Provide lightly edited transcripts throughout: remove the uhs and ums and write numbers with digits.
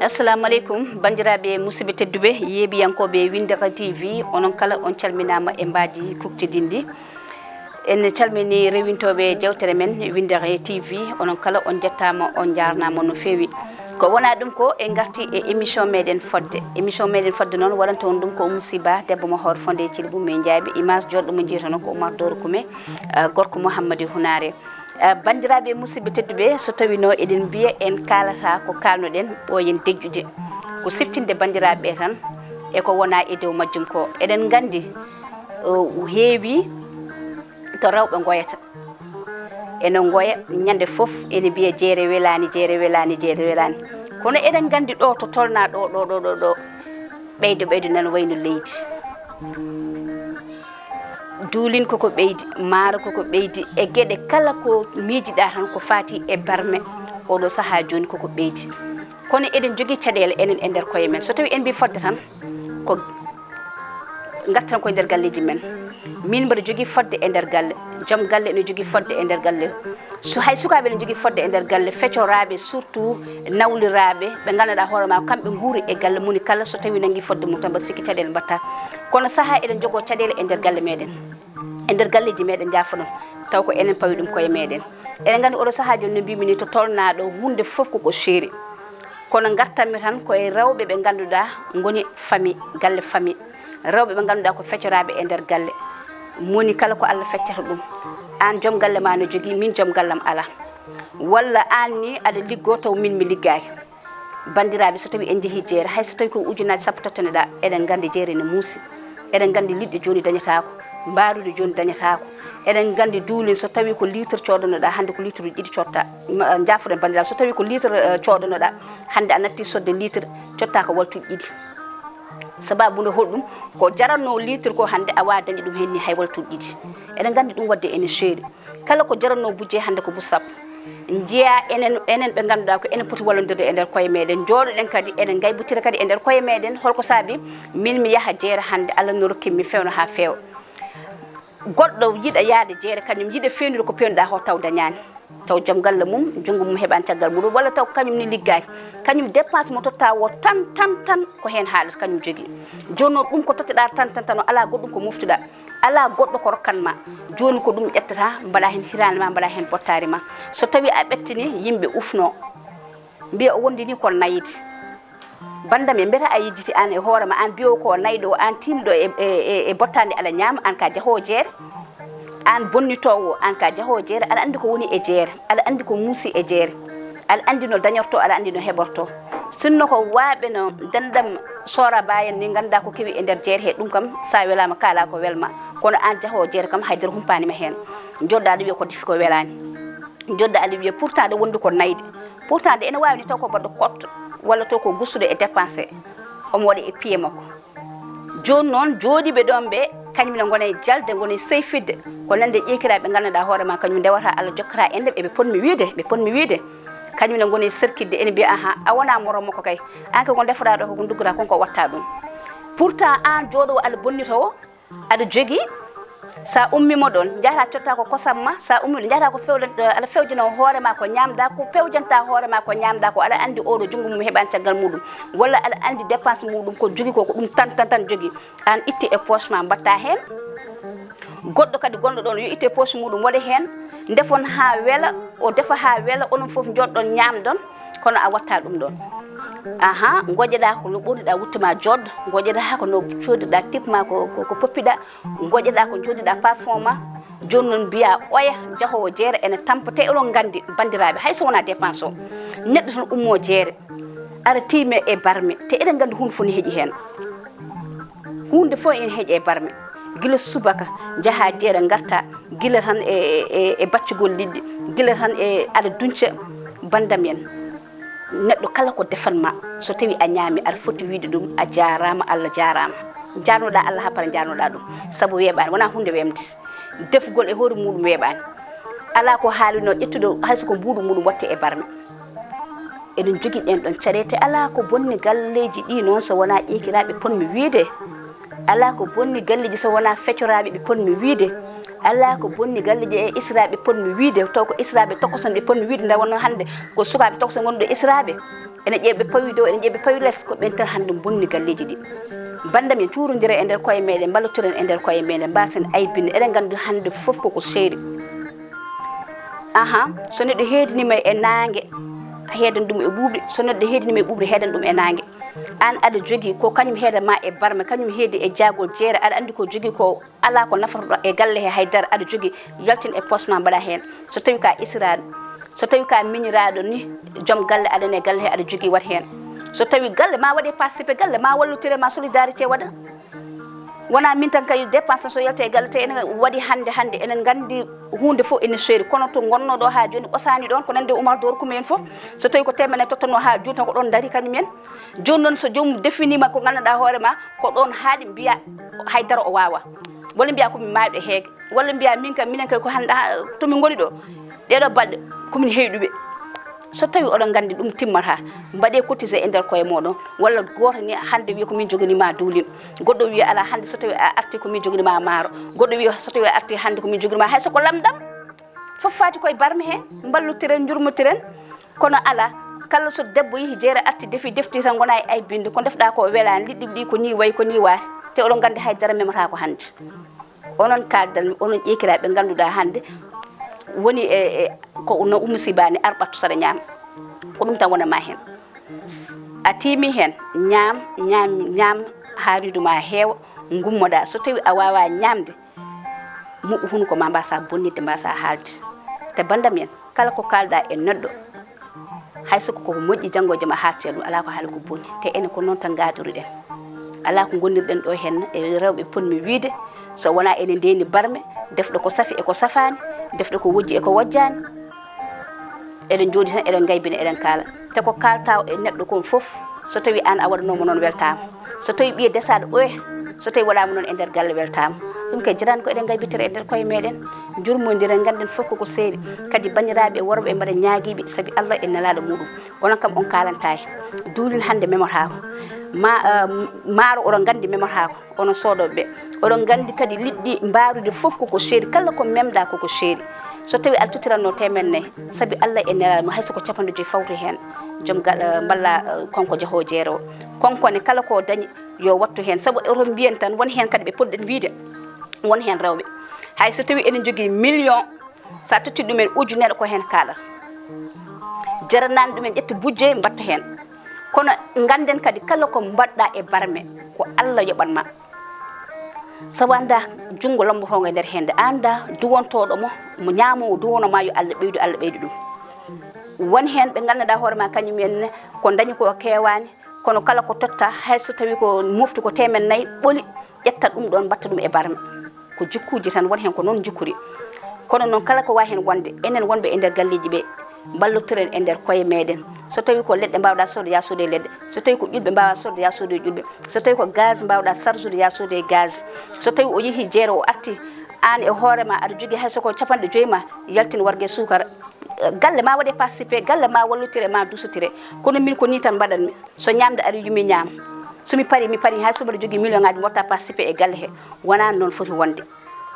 Assalamu alaikum bandiraɓe musidɓe tedduɓe yeeɓiyankoɓe Windaka TV onon kala on calminama e mbaji kuktidindi en calmini rewintoɓe jewtere men Windaka TV onon kala on jettama on jarnama no fewi ko wona ɗum ko en garti e émission meɗen fodde noon waɗanta on ɗum ko musiba debbo mo hor fonde Thily Boumé Ndiaby image joɗɗo mo jiita noon ko Oumar Doro Kume gorko Mouhamadou Hunare bandiraɓe musidɓe tedduɓe so tawino eɗen mbiya en kalata ko kalnoɗen ɓooyen dejjude ko siftinde bandiraɓe tan e ko wona e dow majjum ko eɗen gandi heewi to rewɓe goyata ene goya ñande foof ene mbiya jeere welani kono eɗen gandi ɗo to tolna ɗo ɓeydo nan wayno leydi duulin koko ɓeydi maaro koko ɓeydi e gueɗe kala ko miijiɗa tan ko fati e barme oɗo saaha joni koko ɓeydi kono eɗen jogui caɗele enen e nder koye men so tawi en mbi fodde tan ko gartan koye nder galleji men min mbaɗa jogui fodde e nder galle joom galle ene jogui fodde e nder galle so hay sukaɓe ene jogui fodde e nder galle feccoraɓe surtout nawliraɓe ɓe ganduɗa hoorema kamɓe guuri e galle moni kala so tawi nangui fodde mum tan mbaɗa sikki caɗele mbatta kono saaha eɗen jogo caɗele e nder galle meɗen e nder galleji meɗen jafoɗon taw ko enen pawi ɗum koye meɗen eɗen gandi oɗo saaha joni no mbimini to tolnaɗo hunde foof koko seeri kono gartanmi tan koye rewɓe ɓe ganduɗa goni famille galle famille rewɓe ɓe ganduɗa ko feccoraɓe e nder galle moni kala ko Allah feccata ɗum an joom galle ma no jogui min joom gallam ala walla an ni aɗa liggo taw min mi liggaki bandiraɓe so tawi en jeehi jeere hay so tawi ko ujunaji sappo tottoneɗa eɗen gandi jeere ne muusi eɗen gandi liɗɗo joni dañatako mbarude joni dañatako eɗen gandi duulin so tawi ko litre codonoɗa hande ko litre ɗiɗi cotta jafoɗen bandiraɓe so tawi ko litre codonoɗa hande a natti sodde litre cotta ko waltude ɗiɗi sababu nde holɗum ko jaranno litre ko hande a wawa dañi ɗum henni hay waltude ɗiɗi eɗen gandi ɗum wadde ene seeri kala ko jaranno bujje hande ko busap jeeya enen ɓe ganduɗa ko enen poti wallodirde e nder koye meɗen jooɗoɗen kadi eɗen gaybutira kadi e nder koye meɗen holko saabi min mi yaaha jeere hande Allah no rokkin mi fewno ha feewa goɗɗo yiiɗa yaade jeere kañum yiiɗa fewnude ko pewnuɗa ho taw dañani taw joom galle mum junggo mum heɓani caggal muɗum walla taw kañum ni liggaki kañum dépense mo totta wo tan ko hen haalata kañum jogui joni noon ɗum ko totteɗa tan o ala goɗɗum ko moftuɗa ala goɗɗo ko rokkanma joni ko ɗum ƴettata mbaɗa hen hirande ma mbaɗa hen bottari ma so tawi a ɓettini yimɓe ufno mbiya o wondini ko nayide bandam e mbiyata a yejjiti an e hoorema an mbiyo ko nayɗo an timɗo e bottade ala ñaama an ka jaahowo jeere an bonnitowo an ka jaahowo jeere aɗa andi ko woni e jeere aɗa andi ko muusi e jeere aɗa andi no dañorto aɗa andi no heɓorto sinno ko waaɓe no dandam sora bayen ni ganduɗa ko keewi e nder jeere he ɗum kam sa welama kala ko welma kono an jaahowo jeere kam haydara humpanima hen joɗɗa aɗa wiya ko defi ko welani joɗɗa aɗa wiya pourtant de wondi ko nayde pourtant de ene wawni taw ko baɗɗo kotto walla to ko gustude e dépensé omo waɗa e pied makko joni noon jooɗiɓe ɗon ɓe kañumne gona e jalde gona e seyfidde ko nande ƴeekiraɓe ganduɗa hoorema kañum ndewata Allah jokkata ende ɓe ponmi wiide kañumne gona e serkidde ene mbiya a wona morom makko kay an kay ko defoɗa ɗo koko duggata konko watta ɗum pourtant an jooɗowo Allah bonnitowo aɗa jogui sa ummimo ɗon jahata cotta ko kosamma sa ummi ɗo jahata ko aɗa fewjano hoorema ko ñamda ko pewjanta hoorema ko ñamda ko aɗa andi oɗo junggo mum heɓani caggal muɗum walla aɗa andi dépense muɗum ko jogui ko ɗum tan jogui an itti e poche ma mbatta hen goɗɗo kadi gonɗo ɗon yo itte poche muɗum waɗa hen defon ha weela o defa ha weela onon foof joɗɗon ñamɗon kono a watta ɗum ɗon goƴeɗa ko no ɓurɗiɗa wuttema joddo goƴeɗa ko no coodiɗa tipma ko poppiɗa goƴeɗa ko joɗiɗa parfum ma joni noon mbiya oya jaahowo jeere ene tampa te oɗon gandi bandiraɓe hay so wona dépense o neɗɗo tan ummo jeere ara tiime e barme te eɗen gandi hunde fof ne heeƴi hen hunde fof ene heeƴi e barme guila subaka jaaha jeere garta guila tan e baccugol liɗɗi guila tan e aɗa dunca bandam en neɗɗo kala ko defanma so tawi a ñaami aɗa foti wiide ɗum a jarama Allah jarama jarnoɗa Allah ha para jarnoɗa ɗum saabu weeɓani wona hunde wemde defgol e hoore muɗum weeɓani ala ko haalino ƴettude hayso ko mbuɗu muɗum watte e barme eɗen jogui ɗen ɗon caɗete ala ko bonni galleji ɗi noon so wona ƴeekiraɓe ponmi wiide ala ko bonni galleji so wona feccoraɓe ɓe ponmi wiide ala ko bonni galleji e israbe ponmi wiide taw ko israbe tokoson be ponmi wiide nda wonno hande ko sukabe tokoson gondo israbe ene jebbe pawi do ene jebbe pawi les ko ben tan hande bonni galleji di banda min tuurondira e nder koye meɗen ballotiren e nder koye meɗen mbasen aybinde eɗen gandu hande fof koko seeri so neɗɗo heedinima e nangue heedan ɗum e ɓuuɓri so neɗɗo heedinima e ɓuuɓri heedan ɗum e nangue an aɗa jogui ko kañum heedama e barme kañum heedi e jaagol jeere aɗa andi ko jogui ko ala ko nafata e galle he haydara aɗa jogui yaltin e poste ma mbaɗa hen so tawi ka israɗo so tawi ka miñiraɗo ni joom galle aɗane e galle he aɗa jogui wat hen so tawi galle ma waɗe participé galle ma wallutire ma solidarité waɗa wona min tan kay dépense so yelte e galle te enen waɗi hande enen gandi hunde fof ene seeri kono to gonnoɗo ha joni osani ɗon ko nande Oumar Dor kumen fof so tawi ko temene tottanno ha joni tan ko ɗon dari kañum en joni noon so joomum definima ko ganduɗa hoorema ko ɗon haaɗi mbiya haydara o wawa walla mbiya komin maaɗo e heege walla mbiya minen kay ko hande tomin goni ɗo ɗeɗo balɗe komin heyɗuɓe so tawi oɗon gandi ɗum timmata mbaɗe cotisé e nder koye moɗon walla goto ni hande wiya komin joganima duulin goɗɗo wiya ala hande so tawi a arti komin joganima maaro goɗɗo wiya so tawi a arti hande komin joganima hay soko lamɗam fof fati koye barme he ballotiren jurmotiren kono ala kala so debbo yeehi jeere arti defi defti tan gona e aybinde ko defɗa ko welani liɗɗi ɗi ko ni wayi ko ni waati te oɗon gandi haydara memata ko hande onon kaldan onon ƴekiraɓe ganduɗa hande woni ko no umusibani arɓatto saɗa ñaama ko ɗum tan wonama hen a tiimi hen ñaam haariduma heewa gummoɗa so tawi a wawa ñamde muɓu hunko ma mbasa bonnidde mbasa haalde te bandam en kala ko kalɗa e neɗɗo haysoko koko moƴƴi janggo e jaam a hartira ɗum ala ko haala ko bonni te enen ko noon tan gaadoriɗen ala ko gonirɗen ɗo henna e rewɓe ponmi wiide so wona ene ndeni barme defɗo ko safi e ko safani defɗo ko wojji e ko wojjani eɗen jooɗi tan eɗen gaybina eɗen kaala te ko kalta e neɗɗo kon foof so tawi an a waɗanoma noon weltama so tawi ɓiye desaɗo ɓoye so tawi waɗama noon e nder galle weltama ɗum kay jirani ko eɗen gaybitira e nder koye meɗen jurmodiren ganden fof koko seeri kadi bandiraɓe worɓe mbaɗa ñaaguiɓe saabi Allah e nelaɗo muɗum onon kam on kalantaki duulin hande memotako maaro oɗon gandi memotako onon soodoɓeɓe oɗon gandi kadi liɗɗi mbarude fof koko seeri kala ko memɗa koko seeri so tawi aɗa totiranno temen nayyi saabi Allah e nelaɗo mum hayso ko capanɗe joyyi fawtu hen joom balla konko jaaho jeere o konkone kala ko dañi yo wattu hen saabu oton mbiyen tan won hen kadi ɓe podɗen wiide won hen rewɓe hay so tawi enen jogui million sa totti ɗumen ujunere ko hen kaɗata jaranani ɗumen ƴetta budje mbatta hen kono ganden kadi kala ko mbaɗɗa e barme ko Allah yoɓanma sabu anda junggo lombotogo e nder hende anda duwontoɗo mo ñamowo duwonoma yo Allah ɓeydu ɗum won hen ɓe ganduɗa hoorema kañumen ko dañi ko kewani kono kala ko totta hayso tawi ko mofti ko temen nayyi ɓooli ƴetta ɗum ɗon mbatta ɗum e barme ko jikkuji tan won hen ko noon jikkuri kono noon kala ko wawi hen wonde enen wonɓe e nder galleji ɓe ballotiren e nder koye meɗen so tawi ko leɗɗe mbawɗa sorde ya soode leɗɗe so tawi ko ƴulɓe mbawa sorde ya soode ƴulɓe so tawi ko gaz mbawɗa charge ya soode gaz so tawi o yeehi jeere o arti an e hoorema aɗa jogui hay soko capanɗe joyyi ma yaltin wargue sukara galle ma waɗe participé galle ma wallotire ma dusotire kono min ko ni tan mbaɗanmi so ñamde ari yumi ñaama somi paari hay sobaɗa jogui million ngaji motta participé e galle he wona noon foti wonde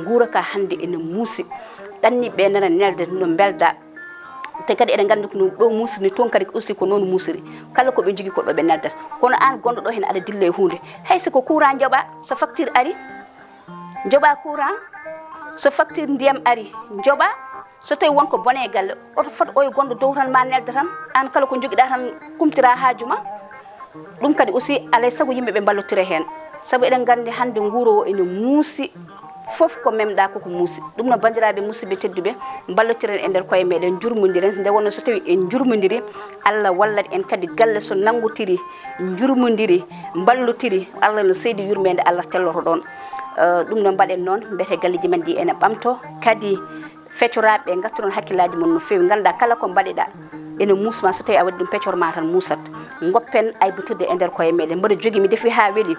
guura ka hande ene muusi ɗanniɓe nana nelde no belda te kadi eɗen gandi ko ɗo musiri toon kadi aussi ko noon musiri kala koɓe jogui koɗo ɓe neldata kono an gonɗo ɗo hen aɗa dilla e hunde hay siko courant joɓa so facture ari joɓa courant so facture ndiyam ari joɓa so tawi wonko bone e galle oto fot oye gonɗo dow tan ma nelda tan an kala ko joguiɗa tan kumtira haajuma ɗum kadi aussi alay saago yimɓeɓe ballotira hen saabu eɗen gandi hande guuro o ene muusi fof ko memɗa koko muusi ɗum no bandiraɓe musidɓe tedduɓe ballotiren e nder koye meɗen jurmodiren nde wonno so tawi en jurmodiri Allah wallat en kadi galle so nanggotiri jurmodiri ballotiri Allah no seydi yurmede Allah telloto ɗon ɗum no mbaɗen noon mbete galleji men ɗi ene ɓamto kadi feccoraɓe gattunon hakkillaji mon no fewi ganduɗa kala ko mbaɗeɗa ene musma so tawi a waɗi ɗum peccorma tan musat goppen aybutirde e nder koye meɗen mbaɗa jogui mi defi ha weeli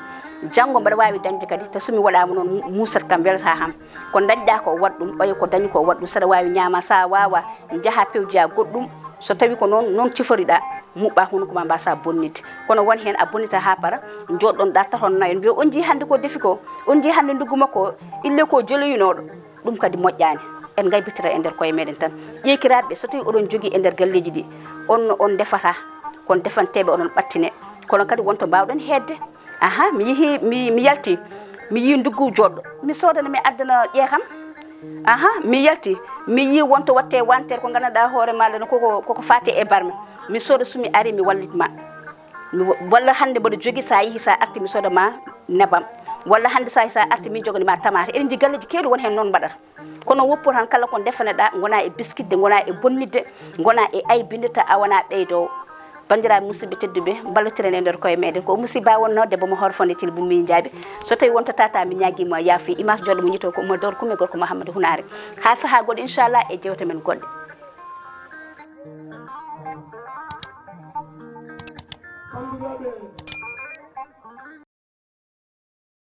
janggo mbaɗa wawi dañde kadi to somi waɗama noon musat kam welata ham ko dañɗa ko wat ɗum ɓayo ko dañi ko wat ɗum saɗa wawi ñama sa wawa jaaha pewjiya goɗɗum so tawi ko noon ciforiɗa muɓɓa hunko ma mbasa bonnidde kono won hen a bonnita ha para joɗɗon ɗa taton nayo mbiya on jii hande ko defi ko on jii hande nduggu makko ille ko joloyinoɗo dum kadi mojjani en gaybitira e nder koye meden tan ƴeekiraɓe so tawi oɗon jogui e nder galleji ɗi on defata kon defanteɓe onon ɓattine kono kadi wonto mbawɗon hedde aha mi yeehi mi yalti mi yi nduggu joɗɗo mi sodana mi addana ƴeekam aha mi yalti mi yi wonto watte wantere ko ganduɗa hoore maɗa koko fati e barme mi sooda sumi ari mi wallitma walla hande mboɗo jogui sa yeehi sa arti mi sooda ma nebam walla hande sa arti mi joganima tamate eɗen ji galleji kewɗi won hen noon mbaɗata kono woppu tan kala ko defaneɗa gona e biskidde gona e bonnidde gona e aybinde ta a wona ɓeydowo bandiraɓe musidɓe tedduɓe ballotiren e nder koye meɗen ko musiba wonno debbo mo horfonde tilbu mi jaabi so tawi wonta tata mi ñaguima yaafi image joɗɗo mo ñito ko mo dor kumme gorko Mouhamadou Hunare ha saaha goɗɗo inchallah e jewte men goɗɗe